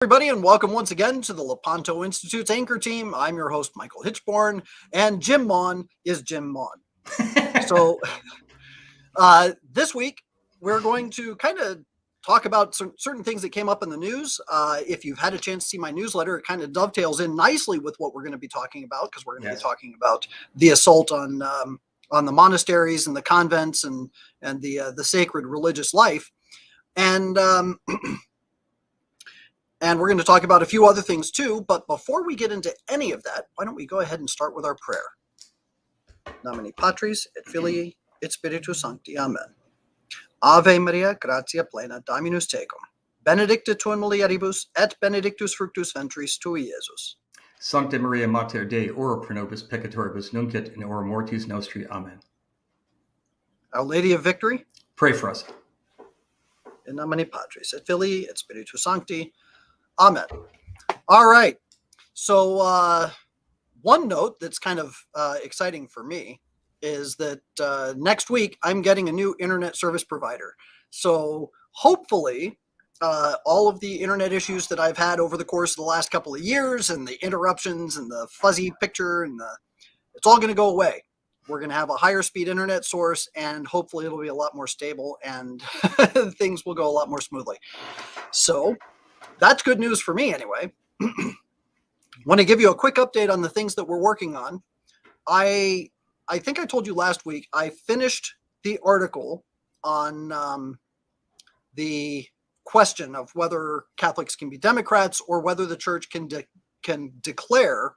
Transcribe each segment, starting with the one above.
Everybody, and welcome once again to the Lepanto Institute's Anchor Team. I'm your host, Michael Hitchborn, and Jim Mon is Jim Mon. So this week, we're going to kind of talk about certain things that came up in the news. If you've had a chance to see my newsletter, it kind of dovetails in nicely with what we're going to be talking about, because we're going to be talking about the assault on the monasteries and the convents and the sacred religious life. And we're going to talk about a few other things too. But before we get into any of that, why don't we go ahead and start with our prayer. Nomine Patris et Filii et Spiritus Sancti. Amen. Ave Maria, gratia plena, Dominus tecum. Benedicta tu in mulieribus, et benedictus fructus ventris tui, Iesus. Sancta Maria Mater Dei, ora pro nobis peccatoribus, nunc et in hora mortis nostri. Amen. Our Lady of Victory, pray for us. In nomine Patris et Filii et Spiritus Sancti. Amen. All right. So one note that's kind of exciting for me is that next week I'm getting a new internet service provider. So hopefully all of the internet issues that I've had over the course of the last couple of years and the interruptions and the fuzzy picture and it's all going to go away. We're going to have a higher speed internet source, and hopefully it'll be a lot more stable and things will go a lot more smoothly. So that's good news for me anyway. Want to give you a quick update on the things that we're working on. I think I told you last week, I finished the article on the question of whether Catholics can be Democrats or whether the church can declare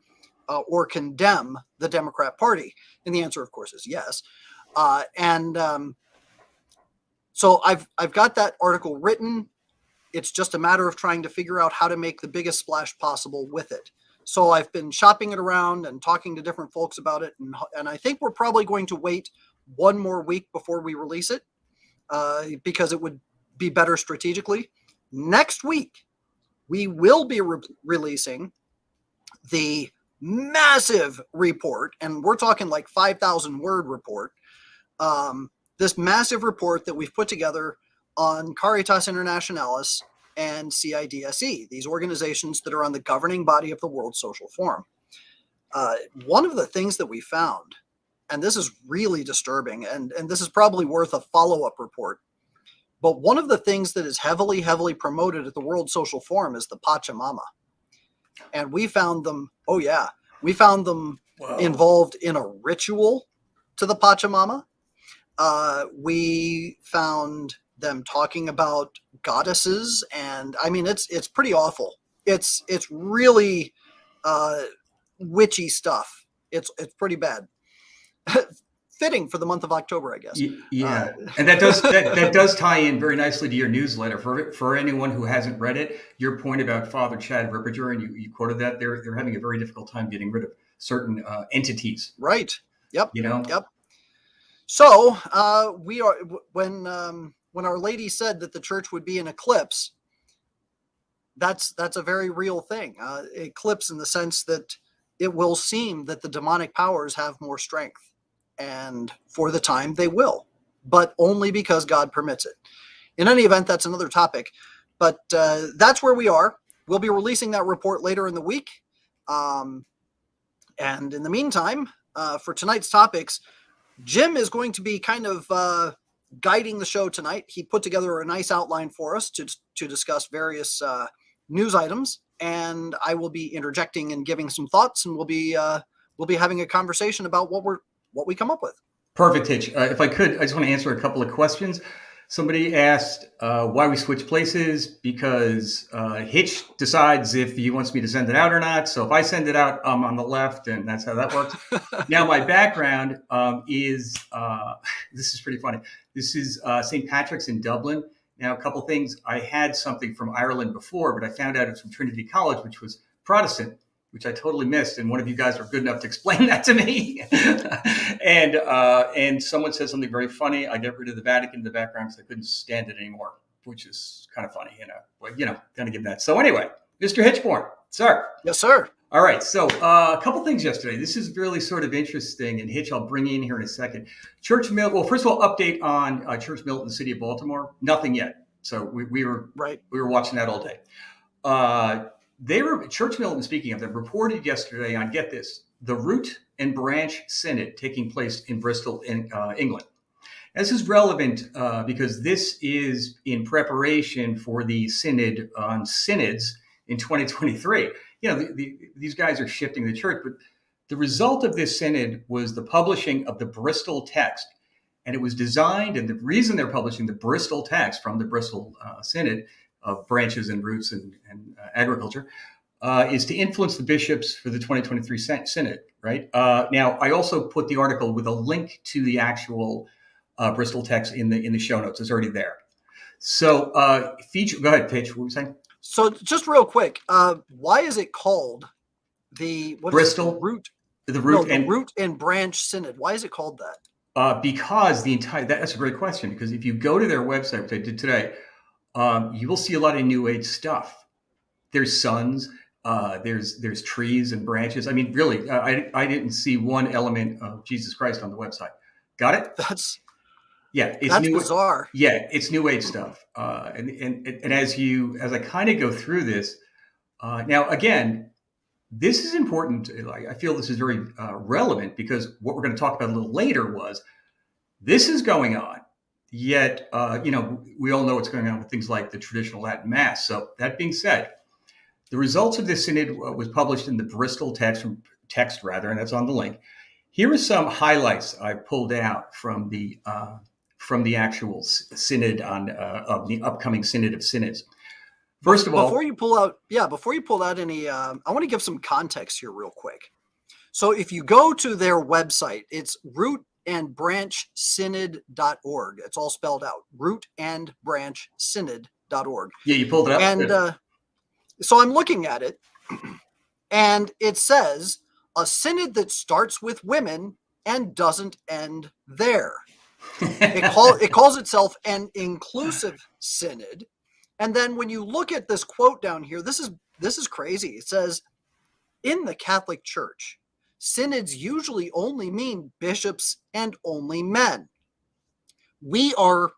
or condemn the Democrat Party. And the answer, of course, is yes. So I've got that article written. It's just a matter of trying to figure out how to make the biggest splash possible with it. So I've been shopping it around and talking to different folks about it. And I think we're probably going to wait one more week before we release it because it would be better strategically. Next week, we will be releasing the massive report, and we're talking like 5,000 word report. This massive report that we've put together on Caritas Internationalis and CIDSE, these organizations that are on the governing body of the World Social Forum. One of the things that we found, and this is really disturbing, and this is probably worth a follow-up report, but one of the things that is heavily promoted at the World Social Forum is the Pachamama. And we found them, involved in a ritual to the Pachamama. We found them talking about goddesses, and I mean it's pretty awful. It's really witchy stuff. It's pretty bad. Fitting for the month of October, I guess. Yeah, and that does tie in very nicely to your newsletter. For anyone who hasn't read it, your point about Father Chad Ripperger, and you quoted that they're having a very difficult time getting rid of certain entities. Right. Yep. Yep. So we are when Our Lady said that the church would be in eclipse, that's a very real thing. Eclipse in the sense that it will seem that the demonic powers have more strength. And for the time they will, but only because God permits it. In any event, that's another topic. But that's where we are. We'll be releasing that report later in the week. And in the meantime, for tonight's topics, Jim is going to be kind of guiding the show tonight. He put together a nice outline for us to discuss various news items, and I will be interjecting and giving some thoughts, and we'll be having a conversation about what we come up with. Perfect, Hitch. If I could, I just want to answer a couple of questions. Somebody asked why we switch places, because Hitch decides if he wants me to send it out or not. So if I send it out, I'm on the left, and that's how that works. Now, my background is, this is pretty funny. This is St. Patrick's in Dublin. Now, a couple things. I had something from Ireland before, but I found out it's from Trinity College, which was Protestant, which I totally missed. And one of you guys were good enough to explain that to me. And someone said something very funny. I got rid of the Vatican in the background because I couldn't stand it anymore, which is kind of funny, But, got to give that. So anyway, Mr. Hitchborn, sir. Yes, sir. All right. So a couple things yesterday. This is really sort of interesting. And Hitch, I'll bring you in here in a second. Church Mill. Well, first of all, update on Church Mill in the city of Baltimore. Nothing yet. So we were watching that all day. Church Militant, speaking of them, reported yesterday on, get this, the Root and Branch Synod taking place in Bristol, in England. This is relevant because this is in preparation for the Synod on Synods in 2023. These guys are shifting the church, but the result of this synod was the publishing of the Bristol Text. And it was designed, and the reason they're publishing the Bristol Text from the Bristol Synod of Branches and Roots and Agriculture is to influence the bishops for the 2023 Synod, right? Now, I also put the article with a link to the actual Bristol Text in the show notes. It's already there. So go ahead, Pitch. What were you saying? So just real quick, why is it called the Bristol Root? The Root Root and Branch Synod. Why is it called that? Because that's a great question. Because if you go to their website, which I did today, you will see a lot of New Age stuff. There's suns, there's trees and branches. I mean, really, I didn't see one element of Jesus Christ on the website. Got it? That's it's bizarre. Yeah, it's New Age stuff. And as I kind of go through this, now again, this is important. I feel this is very relevant because what we're going to talk about a little later was this is going on. Yet, we all know what's going on with things like the traditional Latin Mass. So that being said, the results of this synod was published in the Bristol Text, and that's on the link. Here are some highlights I pulled out from the actual synod of the upcoming Synod of Synods. First of all, before you pull out any, I want to give some context here real quick. So if you go to their website, it's rootandbranchsynod.org. It's all spelled out, rootandbranchsynod.org. Yeah, you pulled it up. And so I'm looking at it, and it says a synod that starts with women and doesn't end there. It calls itself an inclusive synod. And then when you look at this quote down here, this is crazy. It says, in the Catholic Church, synods usually only mean bishops and only men. We are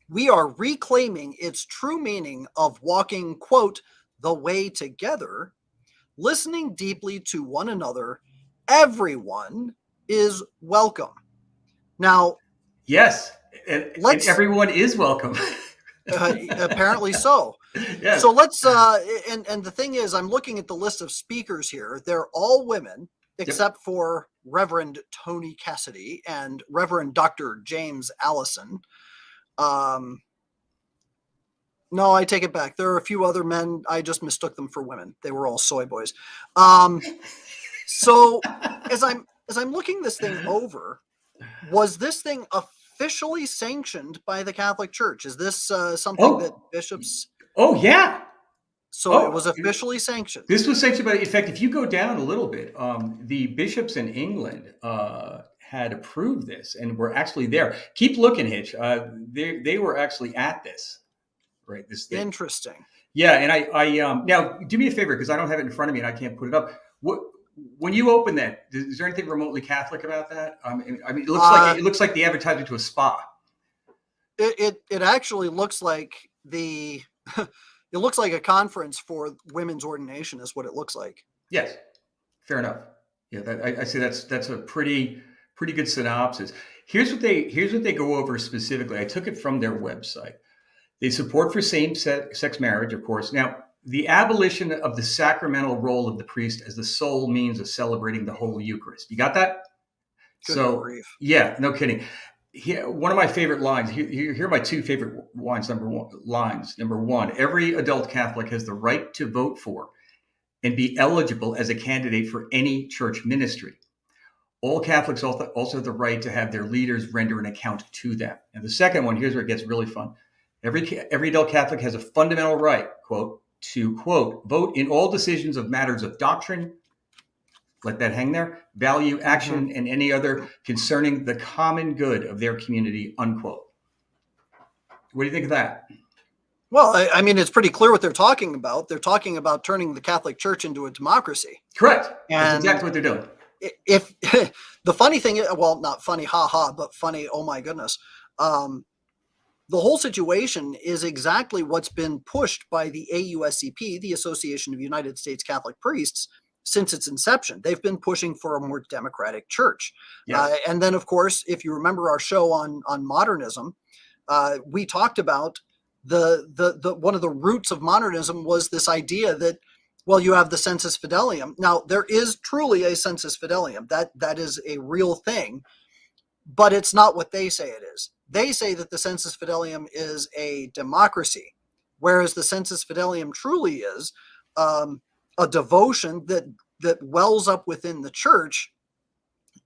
reclaiming its true meaning of walking, quote, the way together, listening deeply to one another. Everyone is welcome. Now, yes, and everyone is welcome. Apparently so. Yeah. So let's and the thing is, I'm looking at the list of speakers here. They're all women except for Reverend Tony Cassidy and Reverend Dr. James Allison. No, I take it back. There are a few other men. I just mistook them for women. They were all soy boys. So as I'm looking this thing over, was this thing officially sanctioned by the Catholic Church? Is this something that bishops? Oh, yeah. So it was officially sanctioned. This was sanctioned by, in fact, if you go down a little bit, the bishops in England had approved this and were actually there. Keep looking, Hitch. They were actually at this, right? This thing. Interesting. Yeah, and I now do me a favor because I don't have it in front of me and I can't put it up. When you open that, is there anything remotely Catholic about that? I mean, it looks like the advertisement to a spa. It actually looks like it looks like a conference for women's ordination is what it looks like. Yes, fair enough. Yeah, I say that's a pretty good synopsis. Here's what they go over specifically. I took it from their website. They support for same-sex marriage, of course. Now, the abolition of the sacramental role of the priest as the sole means of celebrating the Holy Eucharist. You got that? Good grief. Yeah, no kidding. Here, one of my favorite lines. Here are my two favorite lines. Number one, every adult Catholic has the right to vote for and be eligible as a candidate for any church ministry. All Catholics also have the right to have their leaders render an account to them. And the second one, here's where it gets really fun. Every adult Catholic has a fundamental right, quote, to, quote, vote in all decisions of matters of doctrine, let that hang there, value, action, and any other concerning the common good of their community, unquote. What do you think of that? Well, I mean, it's pretty clear what they're talking about. They're talking about turning the Catholic Church into a democracy. Correct. That's exactly what they're doing. If the funny thing is, well, not funny, ha, but funny, oh my goodness. the whole situation is exactly what's been pushed by the AUSCP, the Association of United States Catholic Priests, since its inception. They've been pushing for a more democratic church. Yes. And then, of course, if you remember our show on modernism, we talked about the one of the roots of modernism was this idea that, well, you have the sensus fidelium. Now, there is truly a sensus fidelium. That is a real thing, but it's not what they say it is. They say that the sensus fidelium is a democracy, whereas the sensus fidelium truly is a devotion that wells up within the church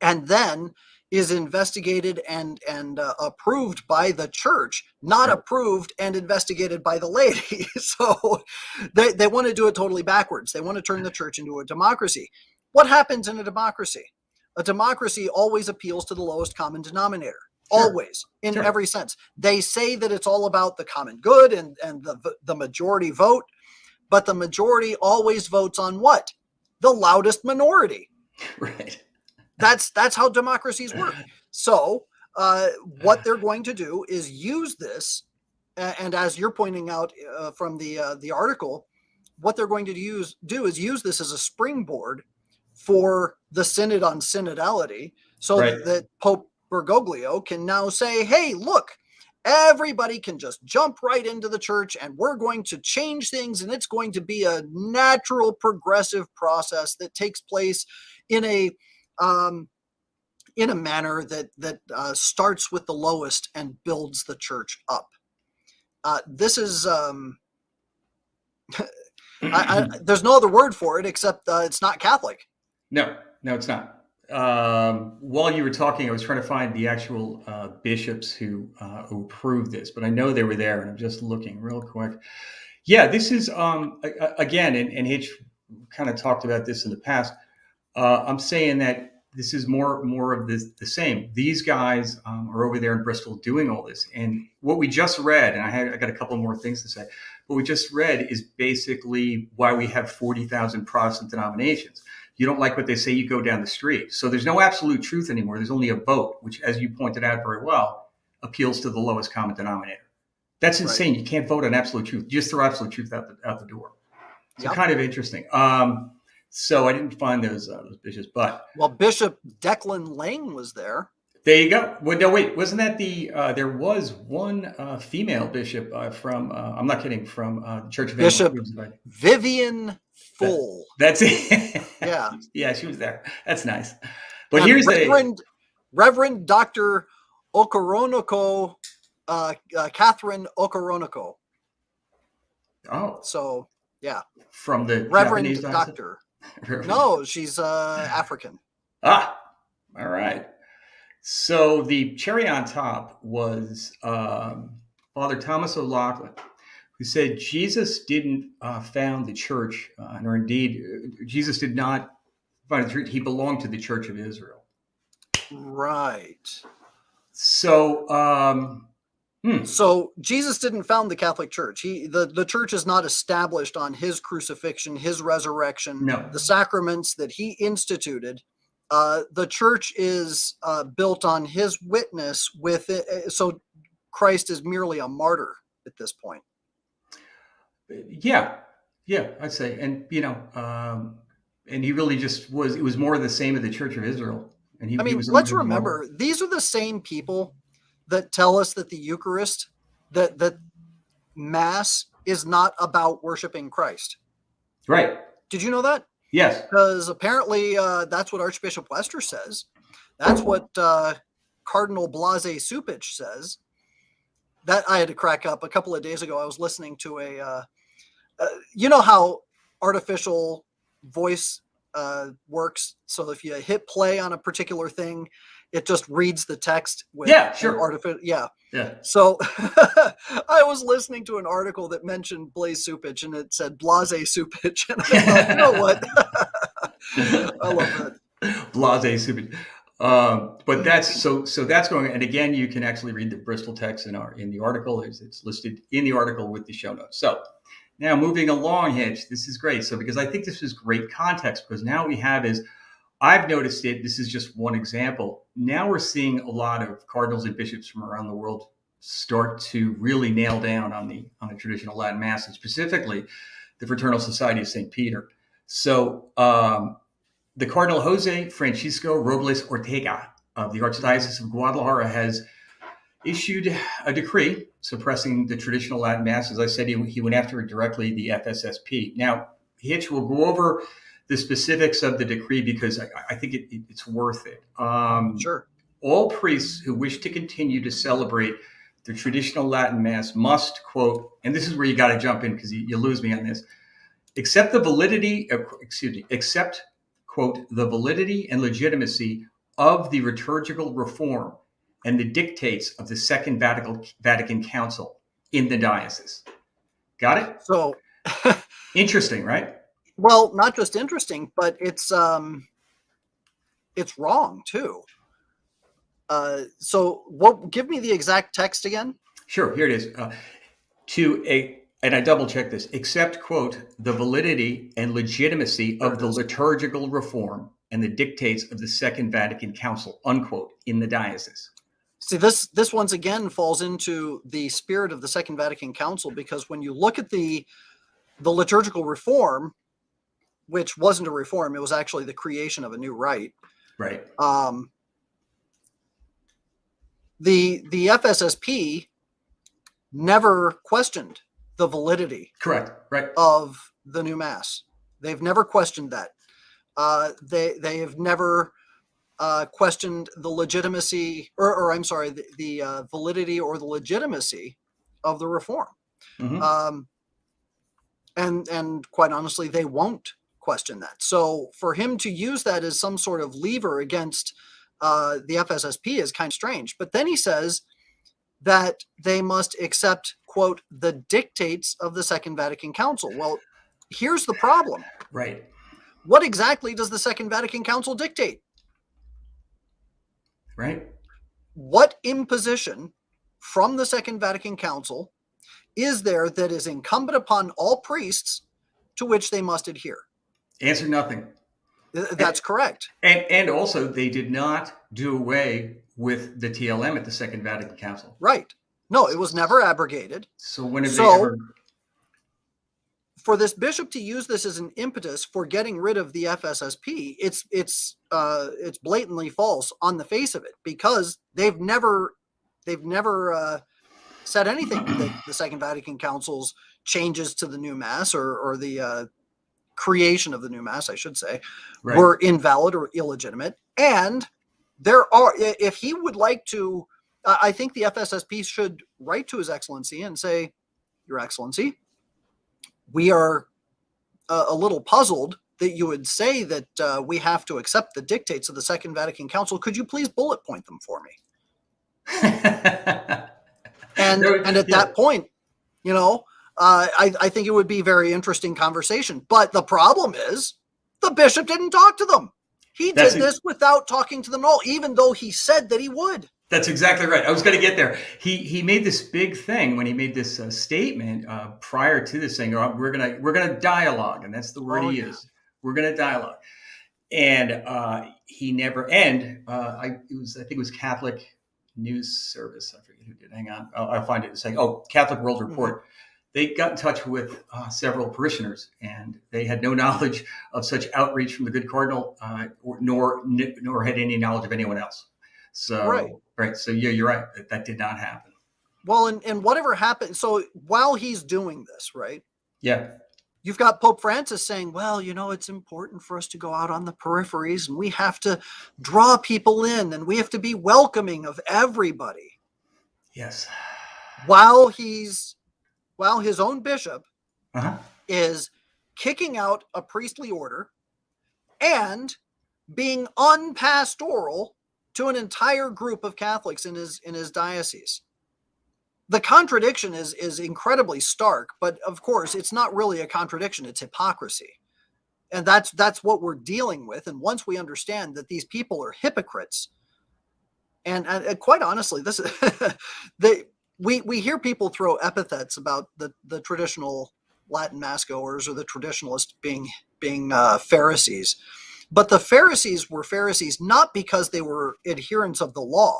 and then is investigated and approved by the church, not approved and investigated by the laity. So they want to do it totally backwards. They want to turn the church into a democracy. What happens in a democracy? A democracy always appeals to the lowest common denominator. Sure. Always, in every sense. They say that it's all about the common good and the majority vote, but the majority always votes on what? The loudest minority. Right. That's how democracies work. So what they're going to do is use this, and as you're pointing out from the article, what they're going to do is use this as a springboard for the Synod on Synodality, so that Pope Bergoglio can now say, hey, look, everybody can just jump right into the church and we're going to change things, and it's going to be a natural progressive process that takes place in a manner that starts with the lowest and builds the church up. This is there's no other word for it except it's not Catholic. No, it's not. While you were talking, I was trying to find the actual bishops who approved this, but I know they were there, and I'm just looking real quick. Yeah, this is again, and Hitch kind of talked about this in the past. I'm saying that this is more of the same. These guys are over there in Bristol doing all this, and what we just read, and I got a couple more things to say. What we just read is basically why we have 40,000 Protestant denominations. You don't like what they say, you go down the street. So there's no absolute truth anymore. There's only a vote, which, as you pointed out very well, appeals to the lowest common denominator. That's insane. Right. You can't vote on absolute truth. You just throw absolute truth out the door. So kind of interesting. So I didn't find those bishops, but Bishop Declan Lang was there. There you go. Well, no, wait, wasn't that there was one female bishop from I'm not kidding, from the Church of Bishop Vivian Full. That's it. Yeah. Yeah, she was there. That's nice. But and here's Reverend Dr. Okoronoco, Catherine Okoronoco. Oh. So, yeah. From the Reverend Japanese Doctor. No, she's African. All right. So the cherry on top was Father Thomas O'Loughlin, who said Jesus didn't found the church, nor indeed Jesus did not found the church. He belonged to the Church of Israel. Right. So, So Jesus didn't found the Catholic Church. The church is not established on his crucifixion, his resurrection, the sacraments that he instituted. The church is built on his witness with it. So Christ is merely a martyr at this point. Yeah, I'd say. And, and he really just was, it was more of the same of the Church of Israel. And he was let's remember, these are the same people that tell us that the Eucharist, that Mass is not about worshiping Christ. Right. Did you know that? Yes. Because apparently that's what Archbishop Lester says. That's what Cardinal Blase Supich says. That I had to crack up. A couple of days ago, I was listening to you know how artificial voice works? So if you hit play on a particular thing, it just reads the text with artificial. Yeah. So I was listening to an article that mentioned Blaise Supich, and it said Blase Supich, and I thought, you know what? I love that. Blase Supich. But that's so that's going. And again, you can actually read the Bristol Text in the article. It's listed in the article with the show notes. So now moving along, Hitch, this is great. So because I think this is great context, because now we have I've noticed it. This is just one example. Now we're seeing a lot of cardinals and bishops from around the world start to really nail down on the traditional Latin Mass, and specifically the Fraternal Society of St. Peter. So the Cardinal Jose Francisco Robles Ortega of the Archdiocese of Guadalajara has issued a decree suppressing the traditional Latin Mass. As I said, he went after it directly, the FSSP. Now, Hitch will go over the specifics of the decree because I think it's worth it. Sure. All priests who wish to continue to celebrate the traditional Latin Mass must, quote, and this is where you got to jump in because you lose me on this, accept, quote, the validity and legitimacy of the liturgical reform and the dictates of the Second Vatican Council in the diocese. Got it? So interesting, right? Well, not just interesting, but it's wrong too. So give me the exact text again. Sure, here it is. And I double check this, accept, quote, the validity and legitimacy of the liturgical reform and the dictates of the Second Vatican Council, unquote, in the diocese. See, this once again falls into the spirit of the Second Vatican Council, because when you look at the liturgical reform, which wasn't a reform, it was actually the creation of a new rite. Right. The FSSP never questioned the validity, correct, right, of the new Mass. They've never questioned that. They have never questioned the legitimacy, or I'm sorry, the validity or the legitimacy of the reform. Mm-hmm. And quite honestly, they won't question that. So for him to use that as some sort of lever against the FSSP is kind of strange. But then he says that they must accept, quote, the dictates of the Second Vatican Council. Well, here's the problem. Right. What exactly does the Second Vatican Council dictate? Right. What imposition from the Second Vatican Council is there that is incumbent upon all priests to which they must adhere? Answer, nothing. That's correct. And also, they did not do away with the TLM at the Second Vatican Council. Right. No, it was never abrogated. So when have they ever... For this bishop to use this as an impetus for getting rid of the FSSP, it's blatantly false on the face of it, because they've never said anything that the Second Vatican Council's changes to the new Mass or the creation of the new Mass, I should say, right, were invalid or illegitimate. And if he would like to, I think the FSSP should write to His Excellency and say, Your Excellency, we are a little puzzled that you would say that we have to accept the dictates of the Second Vatican Council. Could you please bullet point them for me? and at that point, I think it would be a very interesting conversation. But the problem is the bishop didn't talk to them. He did this without talking to them at all, even though he said that he would. That's exactly right. I was going to get there. He made this big thing when he made this statement prior to this, saying, "Oh, we're gonna dialogue," and that's the word he used. We're going to dialogue, and he never. And I think it was Catholic News Service. I forget who did. Hang on, I'll find it. Saying, Catholic World Report. Mm-hmm. They got in touch with several parishioners, and they had no knowledge of such outreach from the good cardinal, nor had any knowledge of anyone else. So, right. So yeah, you're right. That did not happen. Well, and whatever happened. So while he's doing this, right? Yeah. You've got Pope Francis saying, well, it's important for us to go out on the peripheries, and we have to draw people in, and we have to be welcoming of everybody. Yes. While his own bishop is kicking out a priestly order and being unpastoral to an entire group of Catholics in his diocese. The contradiction is incredibly stark, but of course it's not really a contradiction, it's hypocrisy. And that's what we're dealing with. And once we understand that these people are hypocrites, and quite honestly, this is we hear people throw epithets about the traditional Latin Mass goers or the traditionalists being Pharisees. But the Pharisees were Pharisees not because they were adherents of the law.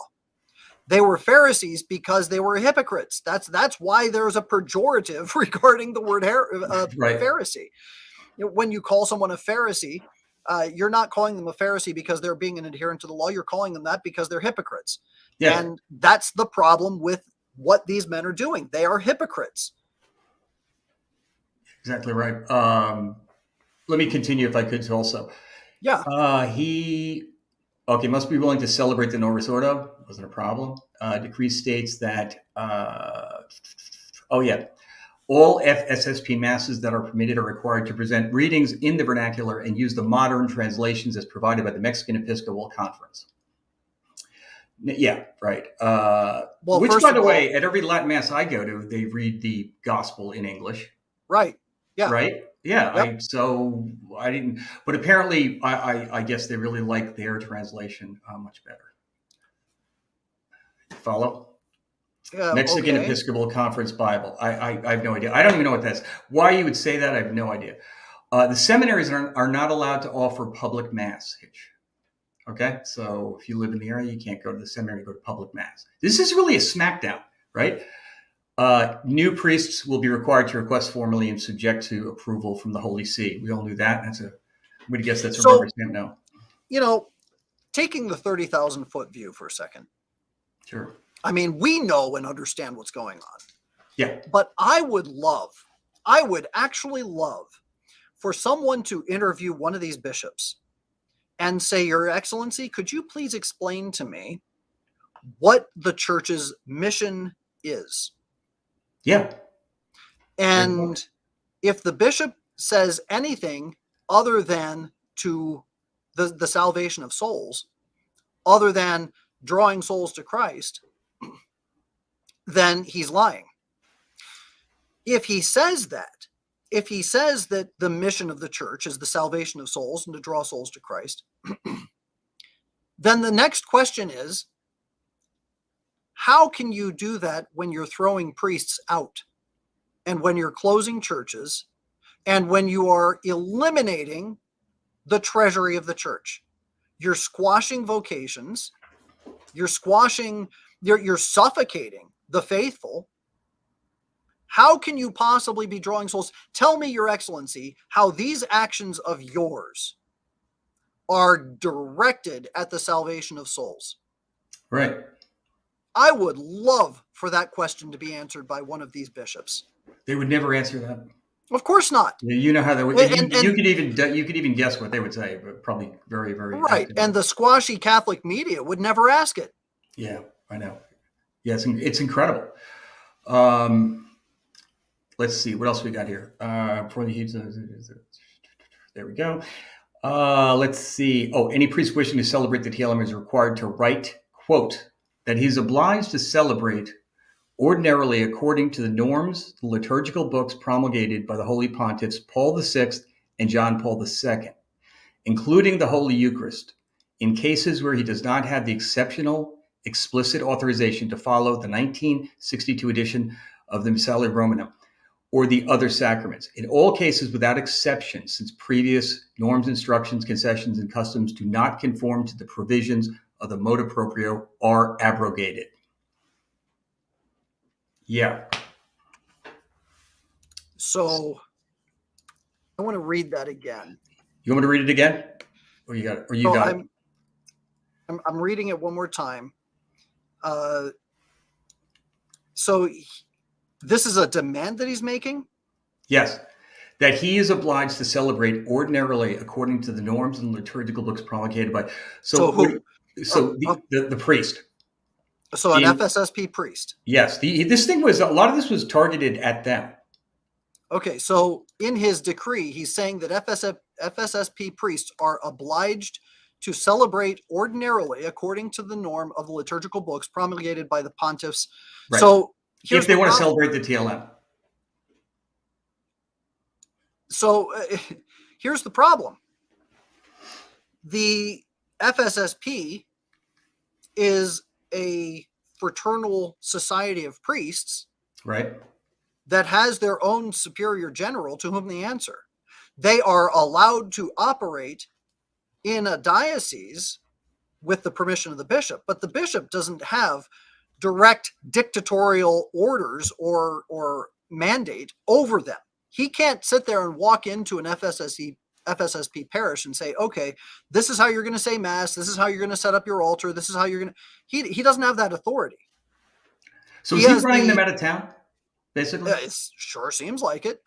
They were Pharisees because they were hypocrites. That's why there's a pejorative regarding the word Right. Pharisee. When you call someone a Pharisee, you're not calling them a Pharisee because they're being an adherent to the law. You're calling them that because they're hypocrites. Yeah. And that's the problem with what these men are doing. They are hypocrites. Exactly right. Let me continue if I could also. Yeah. He must be willing to celebrate the Novus Ordo. Wasn't a problem. Decree states that, all FSSP masses that are permitted are required to present readings in the vernacular and use the modern translations as provided by the Mexican Episcopal Conference. Yeah, right. Which, by the way, at every Latin Mass I go to, they read the Gospel in English. Right. Yeah. Right. Yeah. Yep. I didn't, but apparently, I guess they really like their translation much better. Follow? Mexican Episcopal Conference Bible. I have no idea. I don't even know what that's. Why you would say that, I have no idea. The seminaries are not allowed to offer public mass. Okay, so if you live in the area, you can't go to the seminary, go to public mass. This is really a smackdown, right? New priests will be required to request formally and subject to approval from the Holy See. We all knew that. I'm going to guess that's a rubber stamp now. Taking the 30,000-foot view for a second. Sure. I mean, we know and understand what's going on. Yeah. But I would actually love for someone to interview one of these bishops and say, Your Excellency, could you please explain to me what the church's mission is? Yeah. And if the bishop says anything other than to the salvation of souls, other than drawing souls to Christ, then he's lying. If he says that the mission of the church is the salvation of souls and to draw souls to Christ, then the next question is, how can you do that when you're throwing priests out and when you're closing churches and when you are eliminating the treasury of the church? You're squashing vocations. You're suffocating the faithful. How can you possibly be drawing souls? Tell me, Your Excellency, how these actions of yours are directed at the salvation of souls. Right. I would love for that question to be answered by one of these bishops. They would never answer that. Of course not. You know how they would. You could even guess what they would say, but probably very, very right. Active. And the squashy Catholic media would never ask it. Yeah, I know. Yeah, it's incredible. Let's see what else we got here. For the heat, there we go. Let's see. Any priest wishing to celebrate the TLM is required to write, quote, that he's obliged to celebrate ordinarily according to the norms, the liturgical books promulgated by the Holy Pontiffs Paul VI and John Paul II, including the Holy Eucharist, in cases where he does not have the exceptional, explicit authorization to follow the 1962 edition of the Missale Romanum or the other sacraments. In all cases, without exception, since previous norms, instructions, concessions, and customs do not conform to the provisions of the motu proprio, are abrogated. Yeah. So I want to read that again. You want me to read it again? Or you got it? Or you got it? I'm reading it one more time. So this is a demand that he's making? Yes. That he is obliged to celebrate ordinarily according to the norms and liturgical books promulgated by. So who? The priest. So an FSSP priest. Yes. This thing was, a lot of this was targeted at them. Okay. So in his decree, he's saying that FSSP priests are obliged to celebrate ordinarily according to the norm of the liturgical books promulgated by the pontiffs. Right. So if they want to celebrate the TLM. So here's the problem. The FSSP is a fraternal society of priests, right, that has their own superior general to whom they answer. They are allowed to operate in a diocese with the permission of the bishop, but the bishop doesn't have direct dictatorial orders or mandate over them. He can't sit there and walk into an FSSP parish and say, okay, this is how you're going to say mass. This is how you're going to set up your altar. This is how you're going to, he doesn't have that authority. So is he running them out of town, basically? It sure seems like it.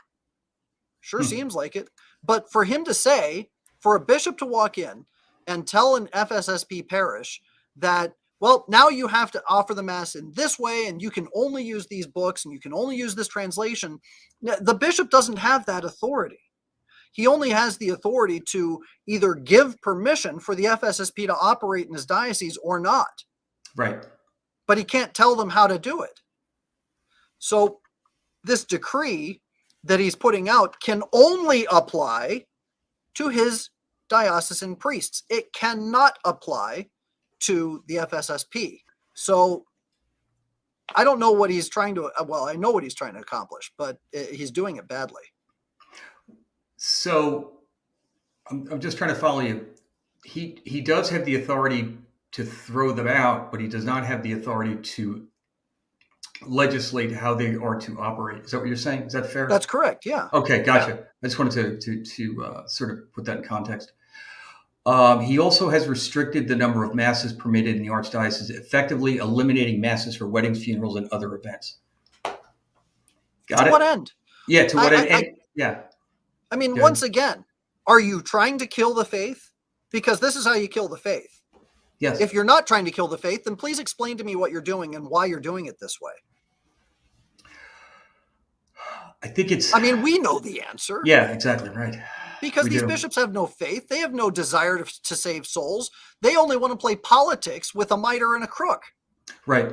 Seems like it. But for him to say, for a bishop to walk in and tell an FSSP parish that, well, now you have to offer the mass in this way, and you can only use these books, and you can only use this translation. The bishop doesn't have that authority. He only has the authority to either give permission for the FSSP to operate in his diocese or not. Right. But he can't tell them how to do it. So this decree that he's putting out can only apply to his diocesan priests. It cannot apply to the FSSP. So I don't know what he's trying to, well, I know what he's trying to accomplish, but he's doing it badly. So I'm just trying to follow you. He does have the authority to throw them out, but he does not have the authority to legislate how they are to operate. Is that what you're saying? Is that fair? That's correct. Yeah. Okay, gotcha. Yeah. I just wanted to sort of put that in context. He also has restricted the number of masses permitted in the archdiocese, effectively eliminating masses for weddings, funerals, and other events. Got it? To what end? Yeah, to what end? Yeah. I mean, once again, are you trying to kill the faith? Because this is how you kill the faith. Yes. If you're not trying to kill the faith, then please explain to me what you're doing and why you're doing it this way. I think it's... I mean, we know the answer. Yeah, exactly right. Because these bishops have no faith. They have no desire to save souls. They only want to play politics with a mitre and a crook. Right.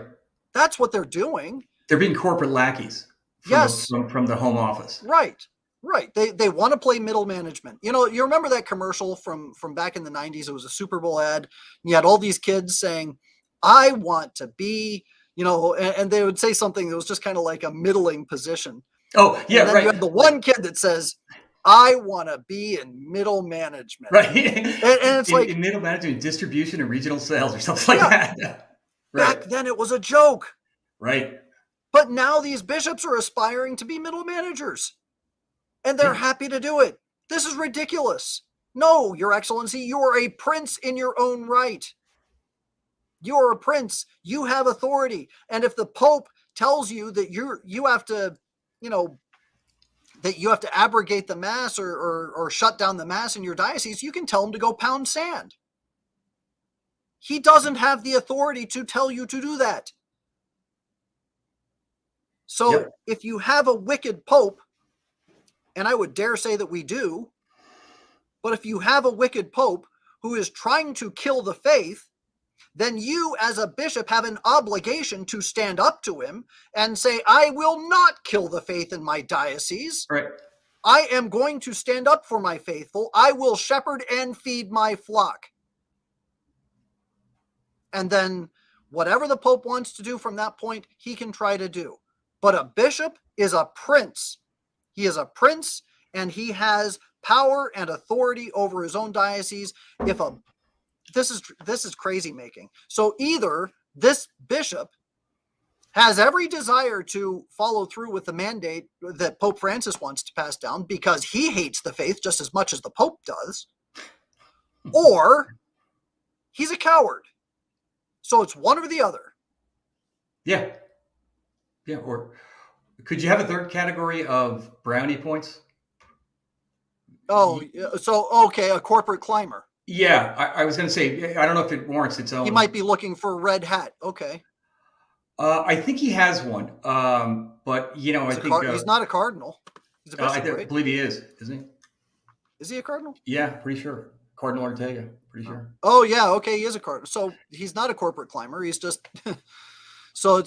That's what they're doing. They're being corporate lackeys from the home office. Right. Right. They want to play middle management. You know, you remember that commercial from back in the 90s? It was a Super Bowl ad. And you had all these kids saying, I want to be, you know, and they would say something that was just kind of like a middling position. Oh, yeah, and then right. You had the one kid that says, I want to be in middle management. Right. And it's like in middle management, distribution and regional sales or something like that. Right. Back then it was a joke. Right. But now these bishops are aspiring to be middle managers. And they're happy to do it. This is ridiculous. No, Your Excellency, you are a prince in your own right. You are a prince. You have authority. And if the Pope tells you that you have to, you know, that you have to abrogate the mass or shut down the mass in your diocese, you can tell him to go pound sand. He doesn't have the authority to tell you to do that. So if you have a wicked Pope, and I would dare say that we do, but if you have a wicked Pope who is trying to kill the faith, then you as a bishop have an obligation to stand up to him and say, I will not kill the faith in my diocese. Right. I am going to stand up for my faithful. I will shepherd and feed my flock. And then whatever the Pope wants to do from that point, he can try to do. But a bishop is a prince. He is a prince, and he has power and authority over his own diocese. This is crazy making. So either this bishop has every desire to follow through with the mandate that Pope Francis wants to pass down because he hates the faith just as much as the Pope does, or he's a coward. So it's one or the other. Yeah. Yeah. Or could you have a third category of brownie points? Oh, so, okay, a corporate climber. Yeah, I was going to say, I don't know if it warrants its own. He might be looking for a red hat. Okay. I think he has one. But, you know, he's not a cardinal. He's a bishop, I believe he is, isn't he? Is he a cardinal? Yeah, pretty sure. Cardinal Ortega, pretty sure. Oh, yeah. Okay, he is a cardinal. So he's not a corporate climber. He's just... So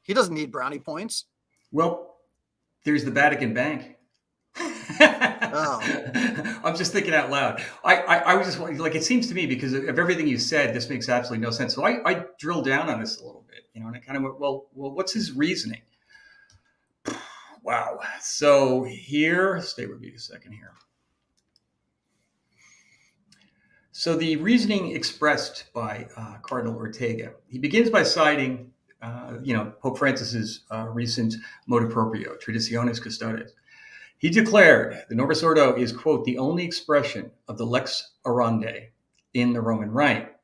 he doesn't need brownie points. Well, there's the Vatican Bank. Oh. I'm just thinking out loud. I was just like, it seems to me, because of everything you said, this makes absolutely no sense. So I drilled down on this a little bit, you know, and I kind of went, well, what's his reasoning? Wow. So here, stay with me a second here. So the reasoning expressed by Cardinal Ortega, he begins by citing, Pope Francis's recent motu proprio, Traditionis Custodes. He declared the Novus Ordo is, quote, the only expression of the lex orandi in the Roman Rite.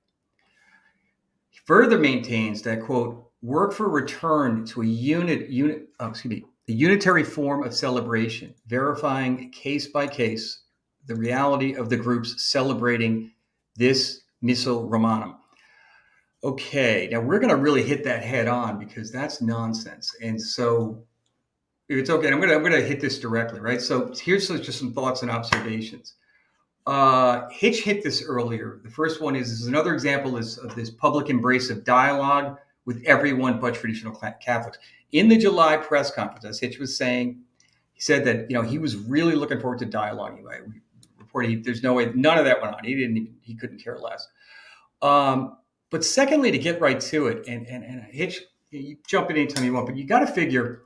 He further maintains that, quote, work for return to the unitary form of celebration, verifying case by case the reality of the groups celebrating this Missal Romanum. Okay, now we're going to really hit that head on because that's nonsense. And so it's okay. I'm going to hit this directly, right? So here's just some thoughts and observations. Hitch hit this earlier. The first one is another example of this public embrace of dialogue with everyone but traditional Catholics. In the July press conference, as Hitch was saying, he said that he was really looking forward to dialogue. Reporting, there's no way, none of that went on. He couldn't care less. But secondly, to get right to it, and Hitch, you jump in anytime you want, but you got to figure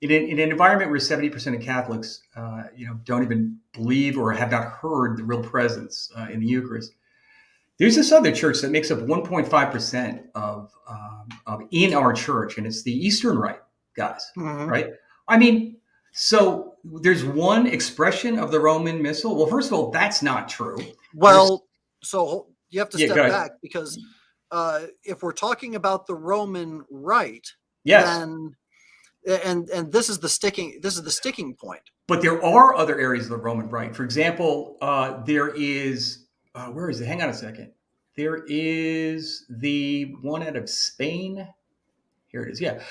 in an environment where 70% of Catholics, don't even believe or have not heard the real presence in the Eucharist. There's this other church that makes up 1.5% of in our church, and it's the Eastern Rite guys, right? I mean, so there's one expression of the Roman Missal. Well, first of all, that's not true. Well, so you have to step back because if we're talking about the Roman Rite, then and this is the sticking point. But there are other areas of the Roman Rite. For example, there is where is it? Hang on a second. There is the one out of Spain. Here it is. Yeah,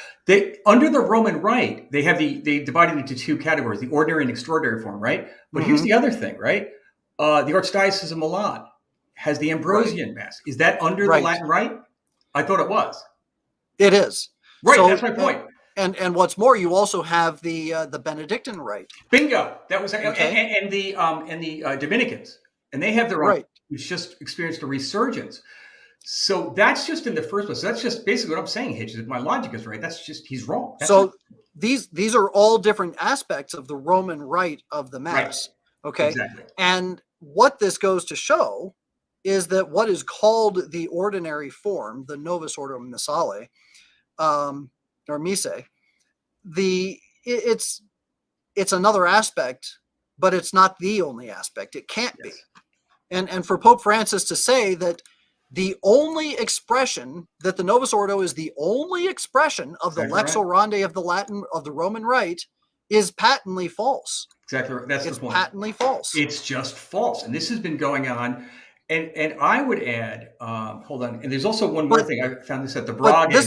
under the Roman Rite, they divided into two categories: the ordinary and extraordinary form, right? But here's the other thing, right? The Archdiocese of Milan has the Ambrosian Mass. Is that under the Latin Rite? I thought it was. It is. Right. So, that's my point. And what's more, you also have the Benedictine Rite. Bingo. That was okay. and the Dominicans, and they have their own, which just experienced a resurgence. So that's just in the first place. So that's just basically what I'm saying, Hitch. If my logic is right, that's just he's wrong. These are all different aspects of the Roman Rite of the Mass. Right. Okay. Exactly. And what this goes to show is that what is called the ordinary form, the Novus Ordo Missale, or Mise, it's another aspect, but it's not the only aspect. It can't be. And for Pope Francis to say that the only expression, that the Novus Ordo is the only expression of the lex orandi of the Roman Rite, is patently false. Exactly right. That's the point. It's patently false. It's just false. And this has been going on. And I would add, hold on. And there's also one more thing. I found this at the Braga.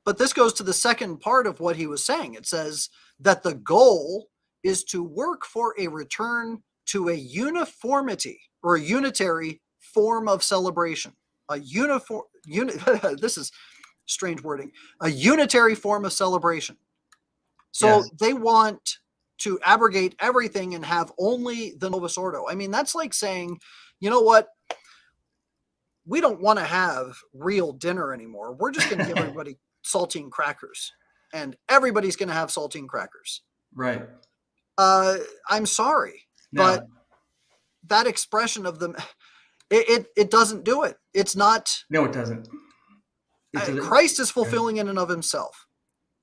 But this goes to the second part of what he was saying. It says that the goal is to work for a return to a uniformity or a unitary form of celebration. This is strange wording. A unitary form of celebration. So they want to abrogate everything and have only the Novus Ordo. I mean, that's like saying, you know what? We don't want to have real dinner anymore. We're just going to give everybody saltine crackers, and everybody's going to have saltine crackers. Right. I'm sorry, but that expression of them, it doesn't do it. It's not. No, it doesn't. Christ is fulfilling in and of himself.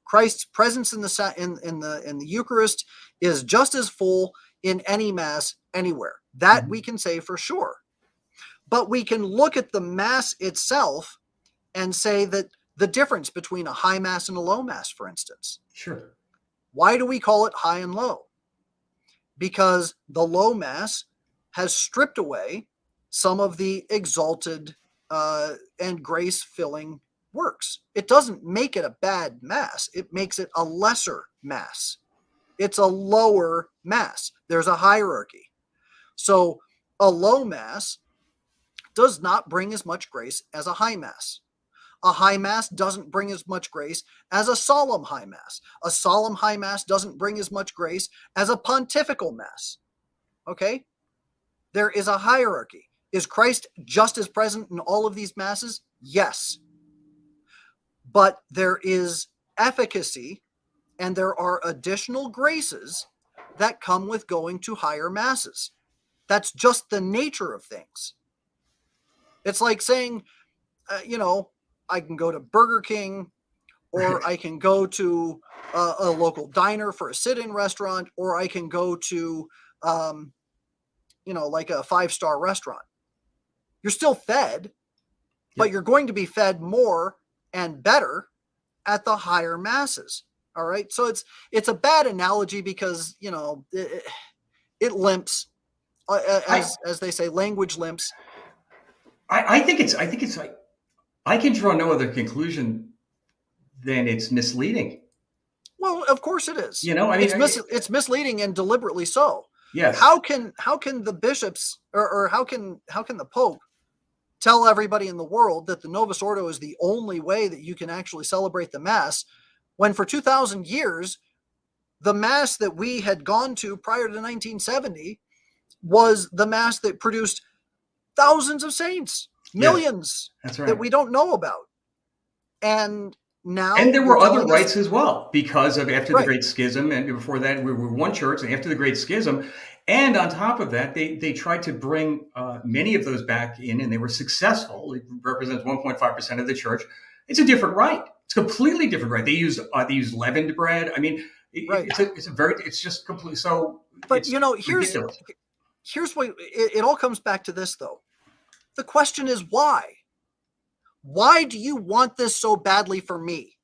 Christ's presence in the Eucharist is just as full in any Mass anywhere. That we can say for sure. But we can look at the Mass itself and say that the difference between a high Mass and a low Mass, for instance. Sure. Why do we call it high and low? Because the low Mass has stripped away some of the exalted and grace-filling works. It doesn't make it a bad Mass. It makes it a lesser Mass. It's a lower Mass. There's a hierarchy. So a low Mass does not bring as much grace as a high Mass. A high Mass doesn't bring as much grace as a solemn high Mass. A solemn high Mass doesn't bring as much grace as a pontifical Mass. Okay? There is a hierarchy. Is Christ just as present in all of these Masses? Yes. But there is efficacy and there are additional graces that come with going to higher Masses. That's just the nature of things. It's like saying, I can go to Burger King, or I can go to a local diner for a sit-in restaurant, or I can go to, like a 5-star restaurant. You're still fed, but you're going to be fed more and better at the higher masses. All right. So it's a bad analogy because, it limps, as they say, language limps. I think it's like, I can draw no other conclusion than it's misleading. Well, of course it is. It's misleading, and deliberately so. Yes. How can the bishops or how can the Pope tell everybody in the world that the Novus Ordo is the only way that you can actually celebrate the Mass, when for 2,000 years, the Mass that we had gone to prior to 1970 was the Mass that produced thousands of saints, millions, that's right, that we don't know about. And now, and there were other rites as well, because of after Right. the Great Schism, and before that we were one church, and after the Great Schism, and on top of that, they tried to bring many of those back in, and they were successful. It represents 1.5% of the church. It's a different rite. It's a completely different rite. They used leavened bread. I mean, Right. it's just completely so. But here's what it all comes back to this, though. The question is why? Why do you want this so badly for me?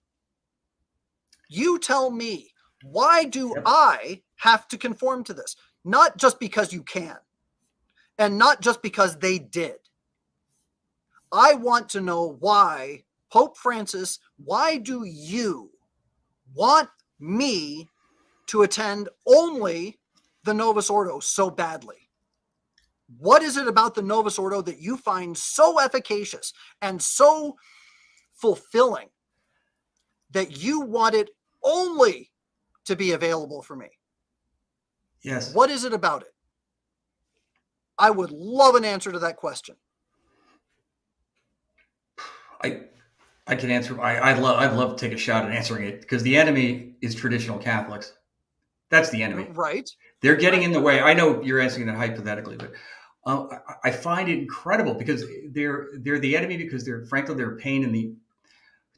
You tell me. Why do I have to conform to this? Not just because you can, and not just because they did. I want to know why, Pope Francis, why do you want me to attend only the Novus Ordo so badly? What is it about the Novus Ordo that you find so efficacious and so fulfilling that you want it only to be available for me? Yes. What is it about it? I would love an answer to that question. I can answer. I'd love to take a shot at answering it, because the enemy is traditional Catholics. That's the enemy. Right. They're getting in the way. I know you're answering that hypothetically, but I find it incredible, because they're the enemy, because they're a pain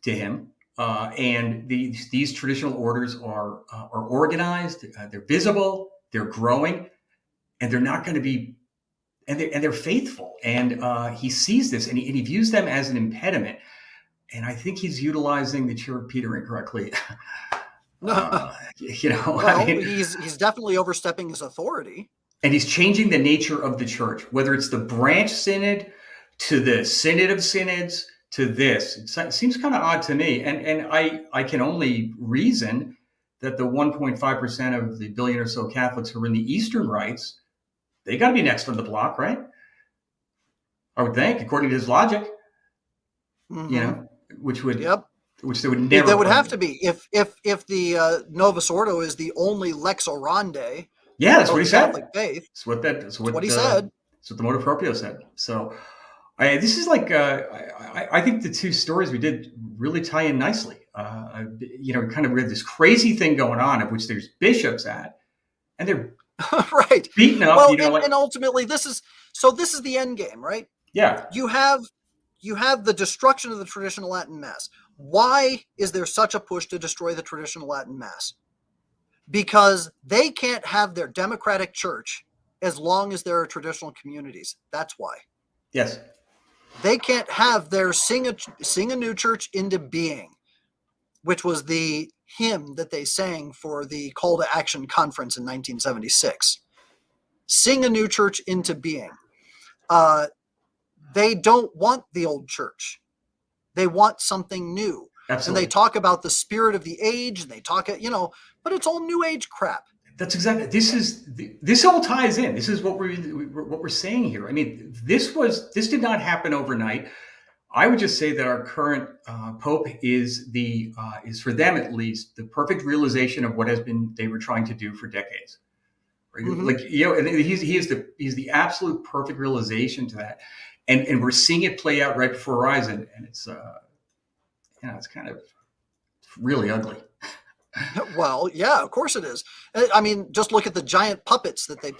to him. And these traditional orders are organized. They're visible. They're growing, and they're not going to be. And they're faithful. And he sees this, and he views them as an impediment. And I think he's utilizing the Chair of Peter incorrectly. Well, he's definitely overstepping his authority. And he's changing the nature of the church, whether it's the branch synod to the synod of synods to this. It seems kind of odd to me. And I can only reason that the 1.5% of the billion or so Catholics who are in the Eastern rites, they got to be next on the block, right? I would think, according to his logic. Mm-hmm. Which they would never. They would have to be if the Novus Ordo is the only lex orandi. Yeah, that's what he said. Catholic faith. That's what he said. That's what the Motu Proprio said. So, this is like I think the two stories we did really tie in nicely. We had this crazy thing going on, of which there's bishops at, and they're right beaten up. Well, and ultimately this is the end game, right? Yeah. You have the destruction of the traditional Latin Mass. Why is there such a push to destroy the traditional Latin Mass? Because they can't have their democratic church as long as there are traditional communities. That's why. Yes. They can't have their sing a new church into being, which was the hymn that they sang for the Call to Action conference in 1976. Sing a new church into being. They don't want the old church. They want something new. Absolutely. And they talk about the spirit of the age, and they talk, but it's all new age crap. That's exactly. This all ties in. This is what we're saying here. I mean, this did not happen overnight. I would just say that our current Pope is for them at least the perfect realization of what they were trying to do for decades. Mm-hmm. And he's the absolute perfect realization to that. And we're seeing it play out right before our eyes, and it's it's kind of really ugly. Well, yeah, of course it is. I mean, just look at the giant puppets that they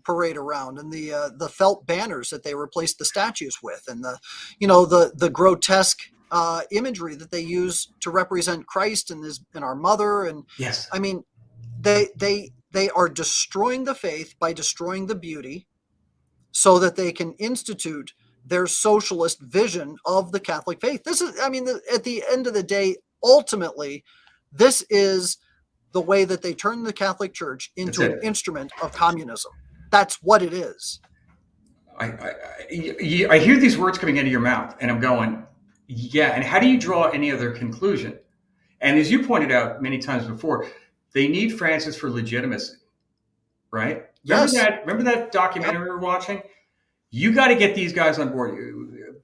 parade around, and the felt banners that they replace the statues with, and the grotesque imagery that they use to represent Christ and our mother. And Yes, I mean, they are destroying the faith by destroying the beauty, so that they can institute their socialist vision of the Catholic faith. This is, I mean, at the end of the day, ultimately, this is the way that they turn the Catholic Church that's into an it. instrument of communism. That's what it is. I hear these words coming out of your mouth, and I'm going, yeah. And how do you draw any other conclusion? And as you pointed out many times before, they need Francis for legitimacy, right? Yes. Remember that Yep. documentary we're watching? You got to get these guys on board.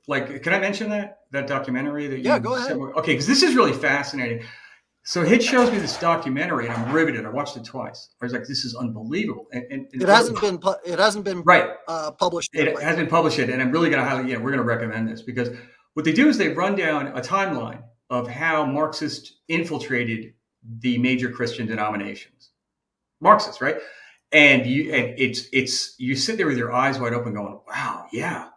Like, can I mention that documentary that Yeah. you Go sent ahead. me? Okay, because this is really fascinating. So Hitch shows me this documentary, and I'm riveted. I watched it twice. I was like, "This is unbelievable." And It hasn't been. It hasn't been right, published yet, it by the has way. been published yet, and I'm really going to highly, yeah, we're going to recommend this because what they do is they run down a timeline of how Marxists infiltrated the major Christian denominations. Marxists, right? Yeah. And it's you sit there with your eyes wide open, going, "Wow, yeah,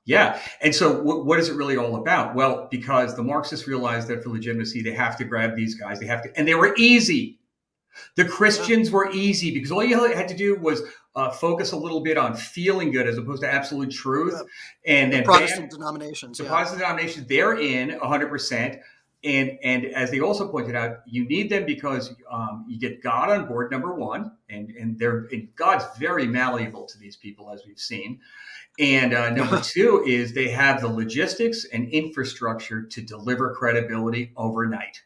yeah." And so, what is it really all about? Well, because the Marxists realized that for legitimacy, they have to grab these guys. They have to, and they were easy. The Yeah. Christians were easy because all you had to do was focus a little bit on feeling good as opposed to absolute truth, Yeah. and The then bam, Protestant denominations. the Yeah. Protestant denominations, they're in 100%. And as they also pointed out, you need them because you get God on board, number one, and God's very malleable to these people, as we've seen. And number two is they have the logistics and infrastructure to deliver credibility overnight.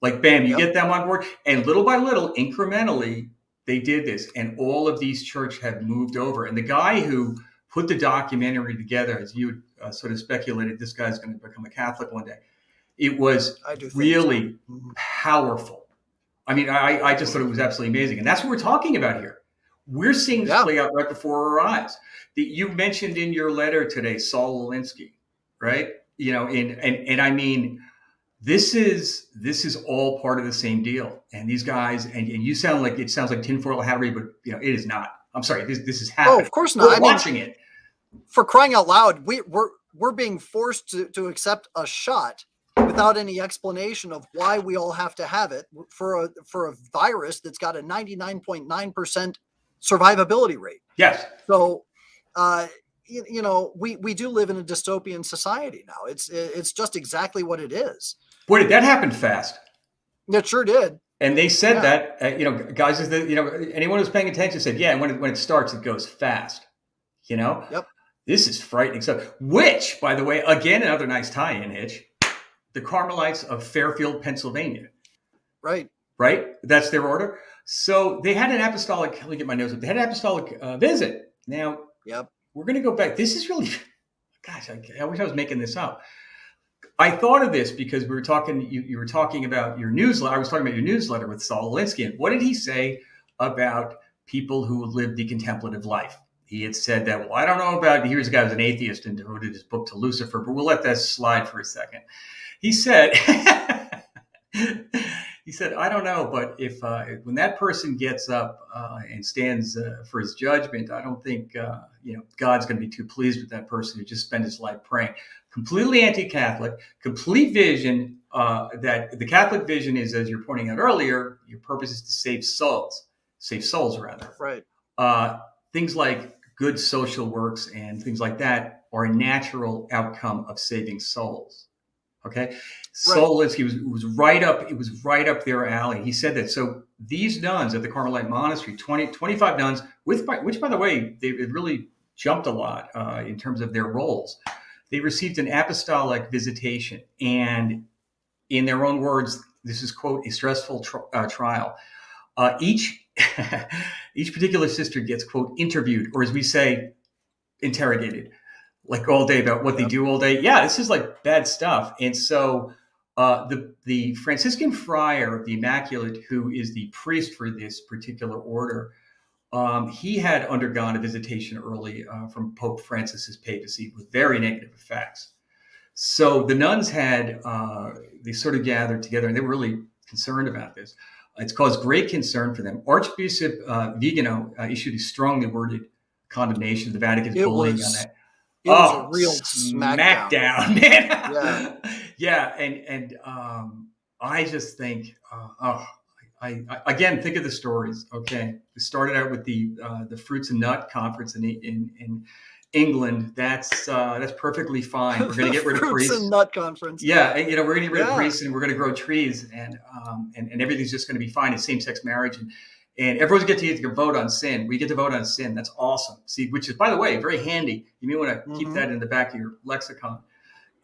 Like, bam, you Yep. get them on board, and little by little, incrementally, they did this, and all of these churches have moved over. And the guy who put the documentary together, as you sort of speculated, this guy's going to become a Catholic one day. It was I do think so. really powerful. I mean, I just thought it was absolutely amazing, and that's what we're talking about here. We're seeing this Yeah. play out right before our eyes. You mentioned in your letter today, Saul Alinsky, right? You know, and I mean, this is all part of the same deal. And these guys, and you sound like it sounds like tinfoil hattery, but it is not. I'm sorry, this is Oh, happening. of course not. We're I mean, watching it. for crying out loud, we're being forced to accept a shot without any explanation of why we all have to have it for a virus that's got a 99.9% survivability rate. Yes. So, uh, we do live in a dystopian society now. It's just exactly what it is. Boy, did that happen fast. It sure did. And they said Yeah. that, guys, anyone who's paying attention said, yeah, when it starts, it goes fast. Yep. This is frightening stuff. Which, by the way, again, another nice tie-in, Hitch. The Carmelites of Fairfield, Pennsylvania. Right. Right? That's their order. So they had an apostolic, let me get my notes up. They had an apostolic visit. Now, Yep. we're going to go back. This is really, gosh, I wish I was making this up. I thought of this because we were talking, you were talking about your newsletter. I was talking about your newsletter with Saul Alinsky. And what did he say about people who live the contemplative life? He had said that, well, I don't know about, here's a guy who's an atheist and devoted his book to Lucifer, but we'll let that slide for a second. He said, I don't know, but if when that person gets up and stands for his judgment, I don't think God's going to be too pleased with that person who just spent his life praying. Completely anti-Catholic, complete vision that the Catholic vision is, as you're pointing out earlier, your purpose is to save souls rather. Right. Things like good social works and things like that are a natural outcome of saving souls. Okay. Right. Solinsky was right up. It was right up their alley. He said that. So these nuns at the Carmelite Monastery, 25 nuns, which by the way, they really jumped a lot in terms of their roles. They received an apostolic visitation, and in their own words, this is quote a stressful trial. Each particular sister gets quote interviewed, or as we say, interrogated, like all day about what they do all day. Yeah, this is like bad stuff. And so the Franciscan friar of the Immaculate, who is the priest for this particular order, he had undergone a visitation early from Pope Francis's papacy with very negative effects. So the nuns they sort of gathered together, and they were really concerned about this. It's caused great concern for them. Archbishop Vigano issued a strongly worded condemnation of the Vatican's bullying on that. It was a real smackdown, man. Yeah. Yeah, and I just think, I again think of the stories. Okay, it started out with the Fruits and Nut Conference in England. That's perfectly fine. We're going to get rid of priests. Fruits and Nut Conference. Yeah, and, we're going to get rid of priests, and we're going to grow trees, and everything's just going to be fine. It's same-sex marriage, and everyone's get to vote on sin. We get to vote on sin. That's awesome. See, which is, by the way, very handy. You may want to keep that in the back of your lexicon.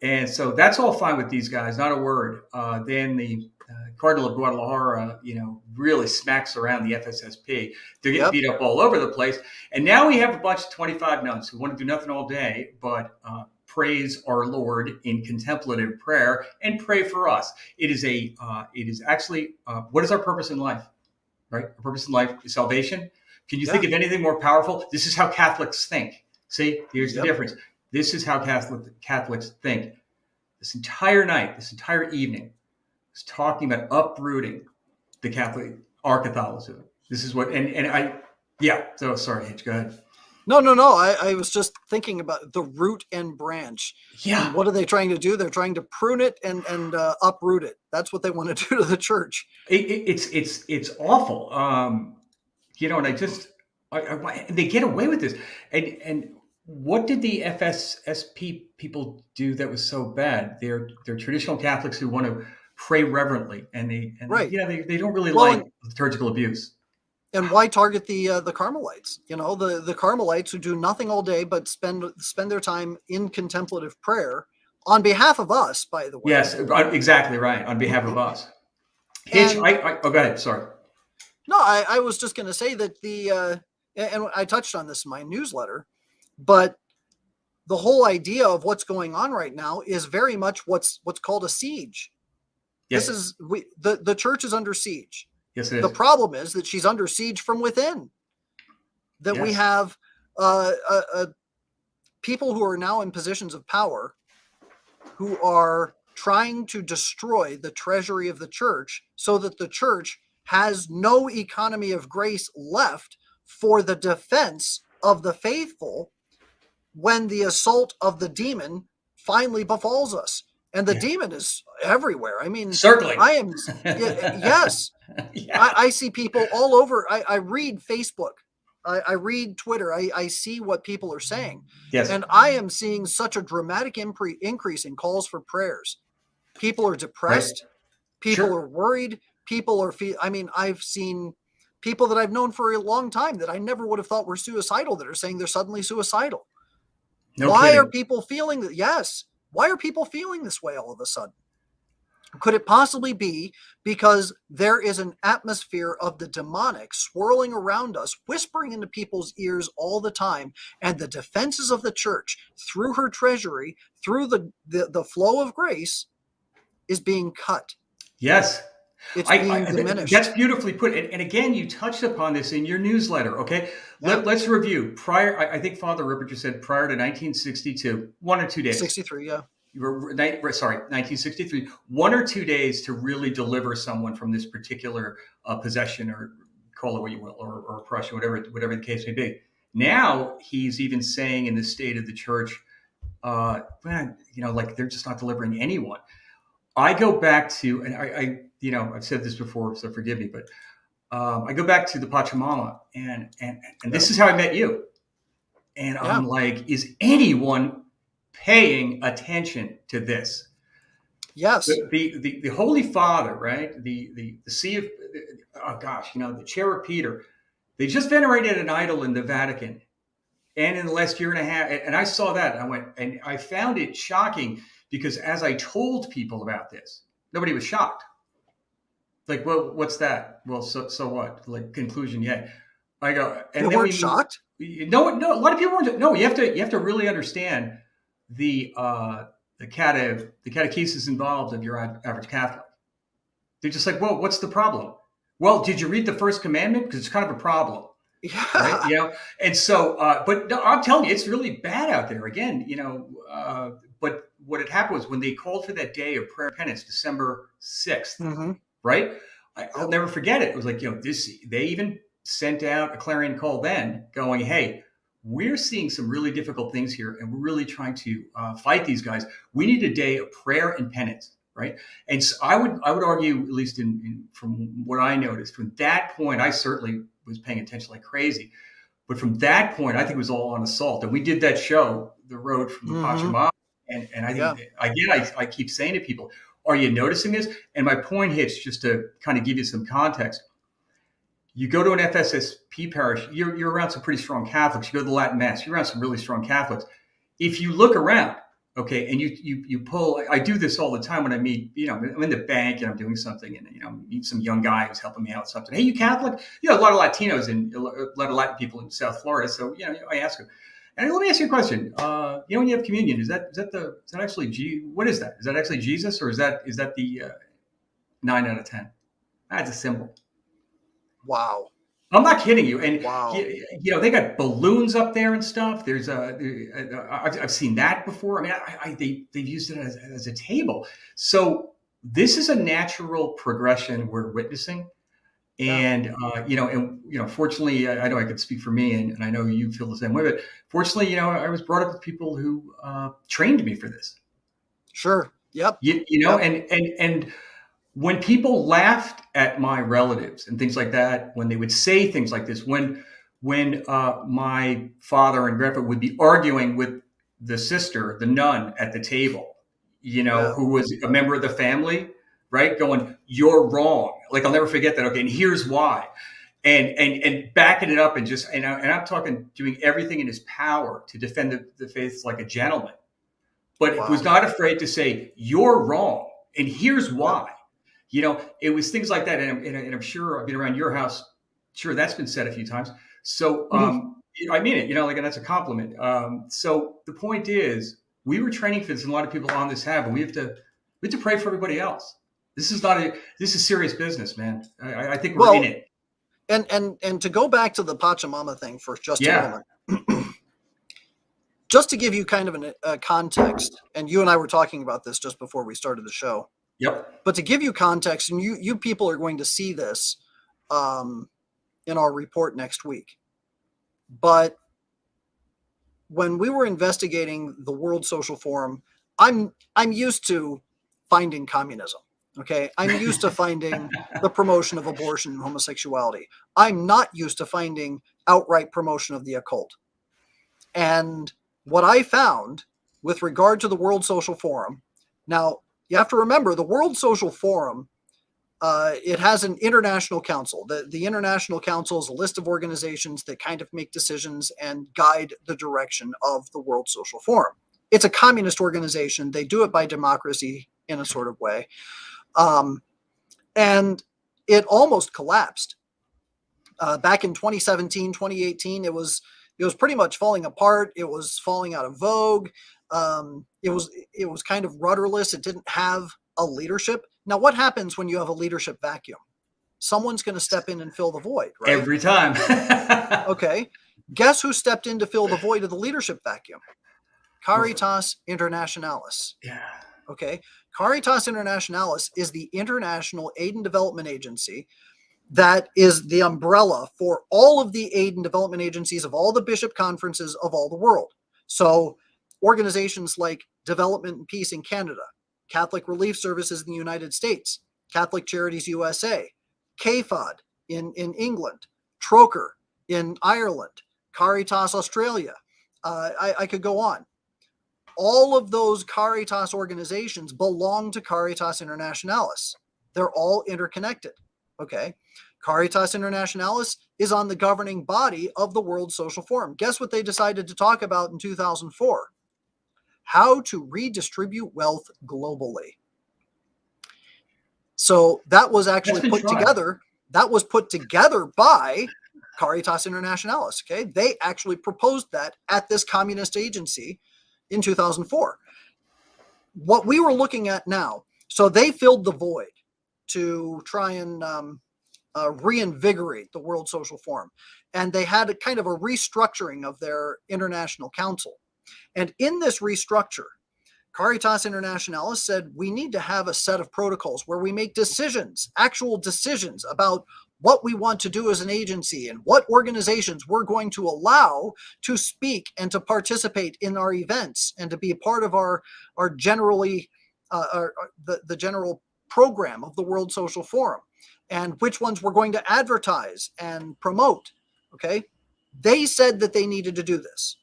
And so that's all fine with these guys, not a word. Then the Cardinal of Guadalajara, really smacks around the FSSP. They're getting beat up all over the place. And now we have a bunch of 25 nuns who want to do nothing all day but praise our Lord in contemplative prayer and pray for us. It is actually, what is our purpose in life? Right? Our purpose in life is salvation. Can you think of anything more powerful? This is how Catholics think. See, here's the difference. This is how Catholics think. This entire night, this entire evening, is talking about uprooting our Catholicism. This is what, so sorry, Hitch, go ahead. No. I was just thinking about the root and branch. Yeah. And what are they trying to do? They're trying to prune it and uproot it. That's what they want to do to the church. It's awful. And they get away with this. And what did the FSSP people do that was so bad? They're traditional Catholics who want to pray reverently, and they don't really like liturgical abuse. And why target the Carmelites? The Carmelites who do nothing all day but spend their time in contemplative prayer on behalf of us, by the way. Yes, exactly right. On behalf of us. Hitch, go ahead. Sorry. No, I was just going to say that and I touched on this in my newsletter, but the whole idea of what's going on right now is very much what's called a siege. Yes. The church is under siege. Yes, it is. The problem is that she's under siege from within. That we have people who are now in positions of power who are trying to destroy the treasury of the church so that the church has no economy of grace left for the defense of the faithful when the assault of the demon finally befalls us. And the demon is everywhere. I mean, certainly. Yes. Yeah. I see people all over. I read Facebook. I read Twitter. I see what people are saying. Yes. And I am seeing such a dramatic increase in calls for prayers. People are depressed. Right. People are worried. People are I've seen people that I've known for a long time that I never would have thought were suicidal that are saying they're suddenly suicidal. Why are people feeling that? Yes. Why are people feeling this way all of a sudden? Could it possibly be because there is an atmosphere of the demonic swirling around us, whispering into people's ears all the time, and the defenses of the church through her treasury, through the flow of grace, is being cut? Yes. It's being diminished. That's beautifully put. And again, you touched upon this in your newsletter. Okay. Yeah. Let's review. I think Father Ripper just said prior to 1962, 1 or 2 days. 63, yeah. 1963, 1 or 2 days to really deliver someone from this particular possession, or call it what you will, or oppression, whatever the case may be. Now he's even saying in the state of the church, like they're just not delivering anyone. I go back to, and I've said this before, so forgive me, but I go back to the Pachamama, and this is how I met you. And I'm like, is anyone paying attention to this? Yes. The Holy Father, right? The see of, the chair of Peter, they just venerated an idol in the Vatican. And in the last year and a half, and I saw that, I went, and I found it shocking because as I told people about this, nobody was shocked. Like, well, what's that? Well, so what? Like, conclusion, yeah. I go, and they weren't shocked? No, a lot of people weren't. No, you have to really understand the catechesis involved of your average Catholic. They're just like, well, what's the problem? Well, did you read the first commandment? Because it's kind of a problem. Yeah. Right? And so, but no, I'm telling you, it's really bad out there. Again, but what had happened was when they called for that day of prayer and penance, December 6th, right? I'll never forget it. It was like, they even sent out a clarion call then going, hey, we're seeing some really difficult things here, and we're really trying to fight these guys. We need a day of prayer and penance, right? And so I would argue, at least from what I noticed, from that point, I certainly was paying attention like crazy. But from that point, I think it was all on assault. And we did that show, The Road from the Pachamama. And I think, again, I keep saying to people, are you noticing this? And my point hits, just to kind of give you some context. You go to an FSSP parish, you're around some pretty strong Catholics. You go to the Latin Mass, you're around some really strong Catholics. If you look around, okay, and you pull, I do this all the time when I meet, I'm in the bank and I'm doing something, and meet some young guy who's helping me out with something. Hey, you Catholic? A lot of Latinos and a lot of Latin people in South Florida. So I ask them, and let me ask you a question. When you have communion, is that actually what is that? Is that actually Jesus, or is that the 9 out of 10? That's a symbol. Wow. I'm not kidding you. And wow. They got balloons up there and stuff. There's I've seen that before. I mean, they've used it as a table. So this is a natural progression we're witnessing. And fortunately, I know I could speak for me, and I know you feel the same way. But fortunately, I was brought up with people who trained me for this. Sure. Yep. Yep. And when people laughed at my relatives and things like that, when they would say things like this, when my father and grandpa would be arguing with the sister, the nun at the table, who was a member of the family, right? Going, you're wrong. Like, I'll never forget that. Okay. And here's why. And backing it up and I'm talking, doing everything in his power to defend the faith like a gentleman, but was not afraid to say, you're wrong. And here's why. It was things like that. And I'm sure I've been around your house. Sure, that's been said a few times. So I mean it, and that's a compliment. So the point is, we were training for this, and a lot of people on this have, and we have to pray for everybody else. This is serious business, man. I think we're in it. And to go back to the Pachamama thing for just a moment, just to give you kind of a context, and you and I were talking about this just before we started the show. Yep. But to give you context, and you people are going to see this in our report next week. But when we were investigating the World Social Forum, I'm used to finding communism. Okay, I'm used to finding the promotion of abortion and homosexuality. I'm not used to finding outright promotion of the occult. And what I found with regard to the World Social Forum, now, you have to remember, the World Social Forum, it has an international council. The international council is a list of organizations that kind of make decisions and guide the direction of the World Social Forum. It's a communist organization. They do it by democracy in a sort of way. And it almost collapsed. Back in 2017, 2018, it was pretty much falling apart. It was falling out of vogue. It was kind of rudderless. It didn't have a leadership. Now, what happens when you have a leadership vacuum? Someone's going to step in and fill the void, right? Every time. Okay. Guess who stepped in to fill the void of the leadership vacuum? Caritas Internationalis. Yeah. Okay. Caritas Internationalis is the international aid and development agency that is the umbrella for all of the aid and development agencies of all the bishop conferences of all the world. So organizations like Development and Peace in Canada, Catholic Relief Services in the United States, Catholic Charities USA, CAFOD in England, Troker in Ireland, Caritas Australia. I could go on. All of those Caritas organizations belong to Caritas Internationalis. They're all interconnected. Okay. Caritas Internationalis is on the governing body of the World Social Forum. Guess what they decided to talk about in 2004? How to redistribute wealth globally. So that was actually put together. That was put together by Caritas Internationalis. Okay. They actually proposed that at this communist agency in 2004. What we were looking at now, so they filled the void to try and reinvigorate the World Social Forum. And they had a kind of a restructuring of their international council. And in this restructure, Caritas Internationalis said we need to have a set of protocols where we make decisions, actual decisions about what we want to do as an agency and what organizations we're going to allow to speak and to participate in our events and to be a part of our generally the general program of the World Social Forum, and which ones we're going to advertise and promote. Okay, they said that they needed to do this.